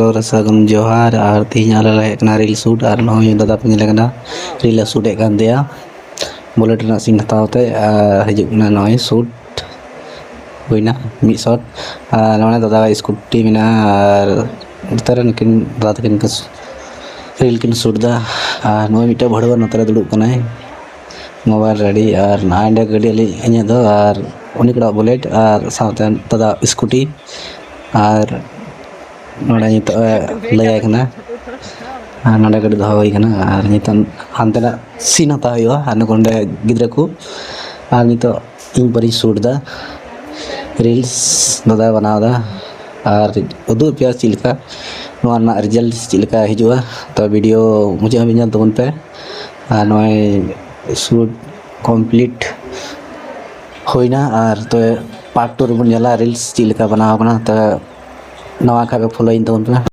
ᱴᱚᱨ ᱥᱟᱹᱜᱩᱱ ᱡᱚᱦᱟर ᱟᱨ ᱛᱮᱦᱮᱧ ᱟᱞᱮ ᱞᱮ ᱦᱮᱡ ᱠᱟᱱᱟ ᱨᱤᱞ ᱥᱩᱴ ᱟᱨ ᱱᱚᱜᱼᱚᱭ ᱫᱟᱫᱟ ᱯᱮ ᱧᱮᱞ ᱠᱟᱱᱟ ᱨᱤᱞ ᱮ ᱥᱩᱴ ᱮᱫ ᱠᱟᱱ ᱛᱟᱭᱟ ᱵᱩᱞᱮᱴ ᱨᱮᱱᱟᱜ ᱥᱤᱱ ᱦᱟᱛᱟᱣ ᱛᱮ ᱦᱤᱡᱩᱜ ᱠᱟᱱᱟ ᱱᱚᱜᱼᱚᱭ ᱥᱩᱴ ᱦᱩᱭᱱᱟ ᱢᱤᱫ ᱥᱚᱴ ᱟᱨ ᱱᱚᱰᱮ ᱫᱟᱫᱟ ᱥᱠᱩᱴᱤ ᱢᱮᱱᱟᱜᱼᱟ ᱟᱨ ᱱᱚᱛᱮ ᱨᱮ ᱱᱩᱠᱤᱱ ᱫᱟᱫᱟ ᱛᱟᱹᱠᱤᱱ ᱨᱤᱞ ᱠᱤᱱ ᱥᱩᱴ ᱮᱫᱟ ᱟᱨ ᱱᱚᱜᱼᱚᱭ ᱢᱤᱫᱴᱮᱱ ᱵᱷᱟᱹᱲᱩᱣᱟᱹ ᱱᱚᱛᱮ ᱨᱮ ᱫᱩᱲᱩᱵ ᱠᱟᱱᱟᱭ मोबाइल रेडी और नाइंडे गाड़ी इन और उन्हीं कड़ा बुलेट और साथ दादा स्कूटी और नोड़े नित लैया कना नोड़े गाड़ी दो हुई कना और नित हानते ना सीन हता हुआ और नोंडे गिद्रा को और नित इन परी शूट दा रील्स दादा बनावदा और उदू पे चिलका नोना रिजल्ट चिलका हिजुआ तो वीडियो मुझे हम इन तबन पे और नोय शूट कमप्लीट होइना और तो पार्ट 2 रे बन जाला रील्स चिलका बनाव कना तो नवा खा पे फॉलो इन तबन पे।